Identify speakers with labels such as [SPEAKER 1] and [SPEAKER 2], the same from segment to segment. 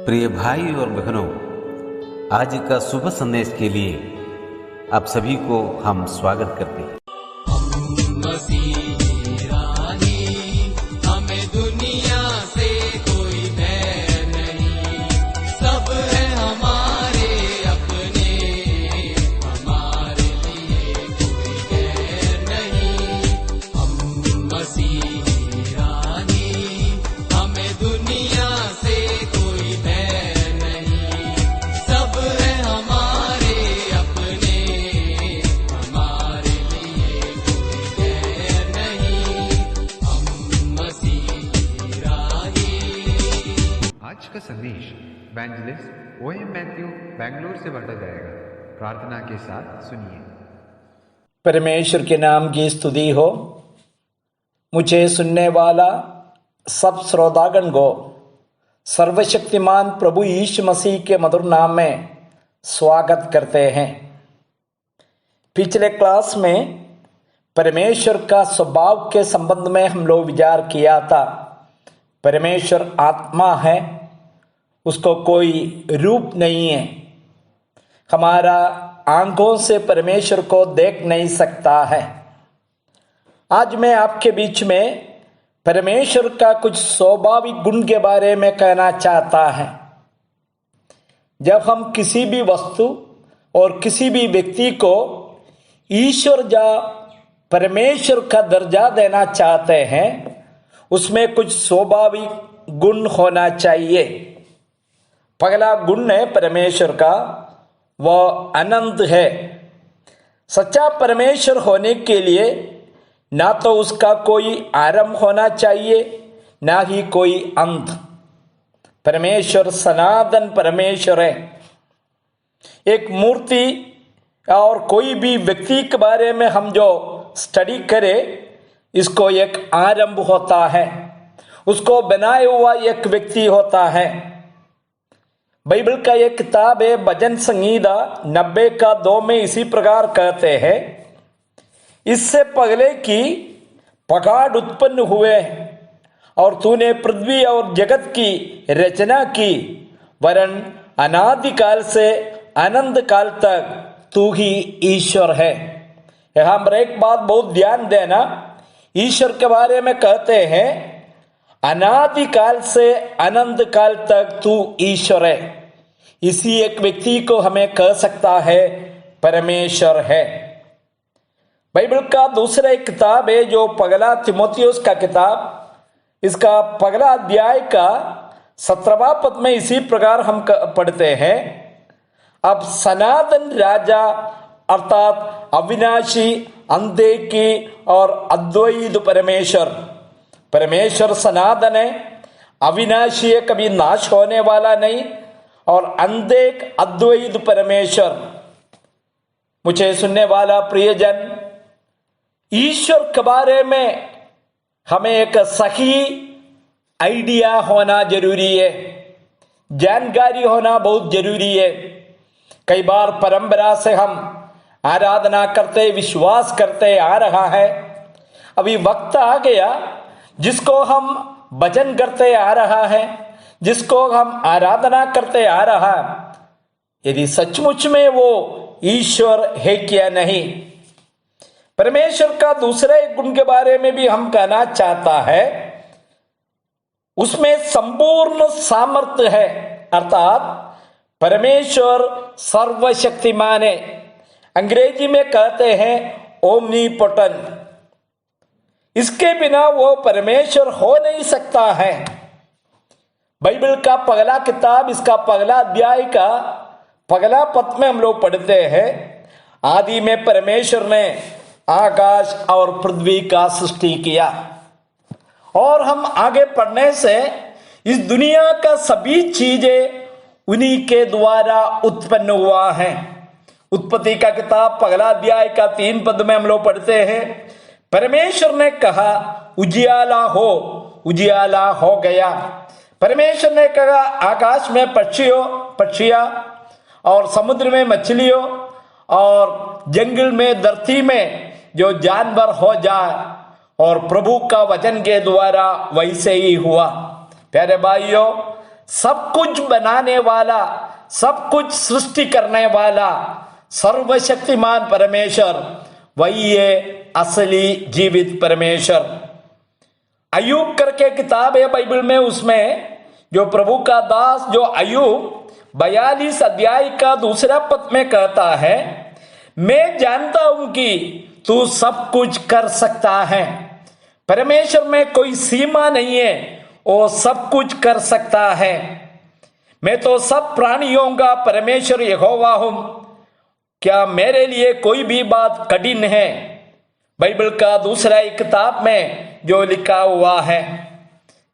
[SPEAKER 1] प्रिय भाई और बहनों, आज का शुभ संदेश के लिए आप सभी को हम स्वागत करते हैं।
[SPEAKER 2] हमें दुनिया से कोई भय नहीं, सब है हमारे अपने, हमारे लिए कोई गैर नहीं। हम मसीही रानी, हमें दुनिया से कोई भय नहीं, सब है हमारे अपने, हमारे लिए कोई गैर नहीं। हम मसीही रानी।
[SPEAKER 3] आज का संदेश इवेंजलिस्ट ओएम मैथ्यू बेंगलुरु से बांटा जाएगा। प्रार्थना के साथ सुनिए।
[SPEAKER 4] परमेश्वर के नाम की स्तुति हो। मुझे सुनने वाला सब श्रोतागण को सर्वशक्तिमान प्रभु यीशु मसीह के मधुर नाम में स्वागत करते हैं। पिछले क्लास में परमेश्वर का स्वभाव के संबंध में हम लोग विचार किया था। परमेश्वर आत्मा है, उसको कोई रूप नहीं है। हमारा आंखों से परमेश्वर को देख नहीं सकता है। आज मैं आपके बीच में परमेश्वर का कुछ स्वाभाविक गुण के बारे में कहना चाहता है। जब हम किसी भी वस्तु और किसी भी व्यक्ति को ईश्वर या परमेश्वर का दर्जा देना चाहते हैं, उसमें कुछ स्वाभाविक गुण होना चाहिए। पहला गुण है परमेश्वर का, वह अनंत है। सच्चा परमेश्वर होने के लिए ना तो उसका कोई आरंभ होना चाहिए, ना ही कोई अंत। परमेश्वर सनातन परमेश्वर है। एक मूर्ति और कोई भी व्यक्ति के बारे में हम जो स्टडी करें, इसको एक आरंभ होता है, उसको बनाए हुआ एक व्यक्ति होता है। बाइबल का एक किताब है भजन संहिता 90:2 में इसी प्रकार कहते हैं, इससे पहले कि पहाड़ उत्पन्न हुए और तूने पृथ्वी और जगत की रचना की, वरन अनादिकाल से अनंत काल तक तू ही ईश्वर है। यहाँ पर एक बात बहुत ध्यान देना, ईश्वर के बारे में कहते हैं अनादिकाल से अनंत काल तक तू ईश्वर है। इसी एक व्यक्ति को हमें कह सकता है परमेश्वर है। बाइबल का दूसरा एक किताब है जो पहला तीमुथियुस का किताब, इसका पहला अध्याय का 17वां पद में इसी प्रकार हम पढ़ते हैं, अब सनातन राजा अर्थात अविनाशी, अंधेकी और अद्वैत परमेश्वर सनातन है, अविनाशी है, कभी नाश होने वाला नहीं, और अंधेक अद्वैत परमेश्वर। मुझे सुनने वाला प्रियजन, ईश्वर के बारे में हमें एक सही आइडिया होना जरूरी है, जानकारी होना बहुत जरूरी है। कई बार परंपरा से हम आराधना करते, विश्वास करते आ रहा है। अभी वक्त आ गया जिसको हम भजन करते आ रहा है, जिसको हम आराधना करते आ रहा है, यदि सचमुच में वो ईश्वर है क्या नहीं। परमेश्वर का दूसरे एक गुण के बारे में भी हम कहना चाहता है, उसमें संपूर्ण सामर्थ्य है, अर्थात परमेश्वर सर्वशक्तिमान है। अंग्रेजी में कहते हैं ओमनीपोटेंट। इसके बिना वो परमेश्वर हो नहीं सकता है। बाइबल का पहला किताब, इसका पहला अध्याय का पहला पद में हम लोग पढ़ते हैं, आदि में परमेश्वर ने आकाश और पृथ्वी का सृष्टि किया। और हम आगे पढ़ने से इस दुनिया का सभी चीजें उन्हीं के द्वारा उत्पन्न हुआ है। उत्पत्ति का किताब पहला अध्याय का 3 पद में हम लोग पढ़ते हैं, परमेश्वर ने कहा उजियाला हो, उजियाला हो गया। परमेश्वर ने कहा आकाश में पक्षियां और समुद्र में मछलियों और जंगल में धरती में जो जानवर हो जाए, और प्रभु का वचन के द्वारा वैसे ही हुआ। प्यारे भाइयों, सब कुछ बनाने वाला, सब कुछ सृष्टि करने वाला सर्वशक्तिमान परमेश्वर, वही है असली जीवित परमेश्वर। अय्यूब करके किताब है बाइबल में, उसमें जो प्रभु का दास जो अय्यूब 42 अध्याय का 2 पद में कहता है, मैं जानता हूं कि तू सब कुछ कर सकता है। परमेश्वर में कोई सीमा नहीं है, वो सब कुछ कर सकता है। मैं तो सब प्राणियों का परमेश्वर यहोवा हूं, क्या मेरे लिए कोई भी बात कठिन है? बाइबल का दूसरा एक किताब में जो लिखा हुआ है।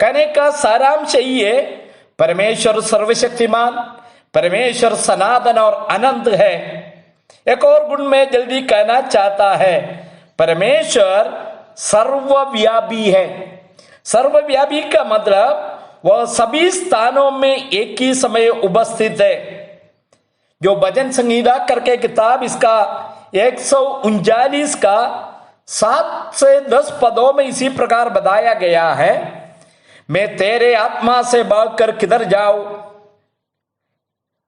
[SPEAKER 4] कहने का सारांश यही है, परमेश्वर सर्वशक्तिमान, परमेश्वर सनातन और अनंत है। एक और गुण में जल्दी कहना चाहता है, परमेश्वर सर्वव्यापी है। सर्वव्यापी का मतलब वह सभी स्थानों में एक ही समय उपस्थित है। जो भजन संगीता करके किताब, इसका 139 का 7 से 10 पदों में इसी प्रकार बताया गया है, मैं तेरे आत्मा से भागकर किधर जाऊं,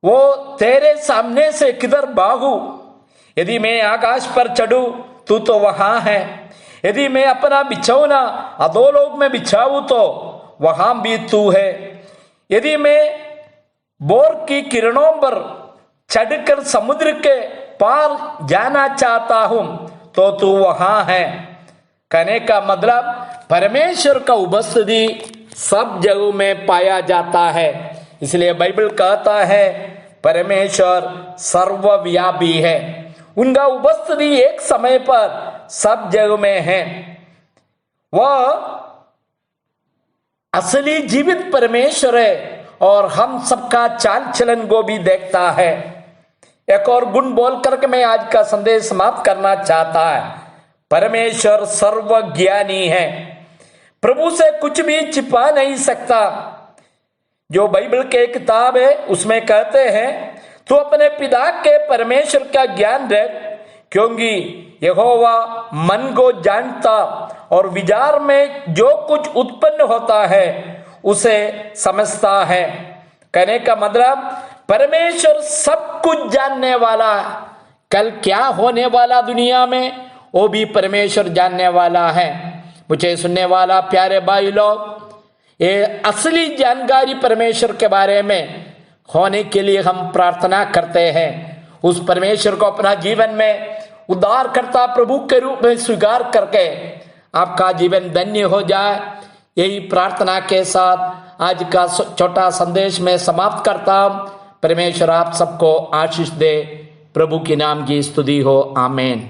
[SPEAKER 4] वो तेरे सामने से किधर भागूं। यदि मैं आकाश पर चढ़ूं तू तो वहां है, यदि मैं अपना बिछौना अधोलोक में बिछाऊं तो वहां भी तू है। यदि मैं भोर की किरणों पर चढ़कर समुद्र के पार जाना चाहता हूं तो तू वहां है। कहने का मतलब परमेश्वर का उपस्थिति सब जगहों में पाया जाता है। इसलिए बाइबल कहता है परमेश्वर सर्वव्यापी है, उनका उपस्थिति एक समय पर सब जगह में है। वह असली जीवित परमेश्वर है और हम सबका चाल चलन को भी देखता है। एक और गुण बोल करके मैं आज का संदेश समाप्त करना चाहता है, परमेश्वर सर्वज्ञानी है, प्रभु से कुछ भी छिपा नहीं सकता। जो बाइबल के किताब है उसमें कहते हैं, तू अपने पिता के परमेश्वर का ज्ञान रख, क्योंकि यहोवा मन को जानता और विचार में जो कुछ उत्पन्न होता है उसे समझता है। कहने का मतलब परमेश्वर सब कुछ जानने वाला, कल क्या होने वाला दुनिया में वो भी परमेश्वर जानने वाला है। मुझे सुनने वाला प्यारे भाई लोग, ये असली जानकारी परमेश्वर के बारे में होने के लिए हम प्रार्थना करते हैं। उस परमेश्वर को अपना जीवन में उद्धारकर्ता प्रभु के रूप में स्वीकार करके आपका जीवन धन्य हो जाए, यही प्रार्थना के साथ आज का छोटा संदेश में समाप्त करता हूं। परमेश्वर आप सबको आशीष दे। प्रभु के नाम की स्तुति हो। आमीन।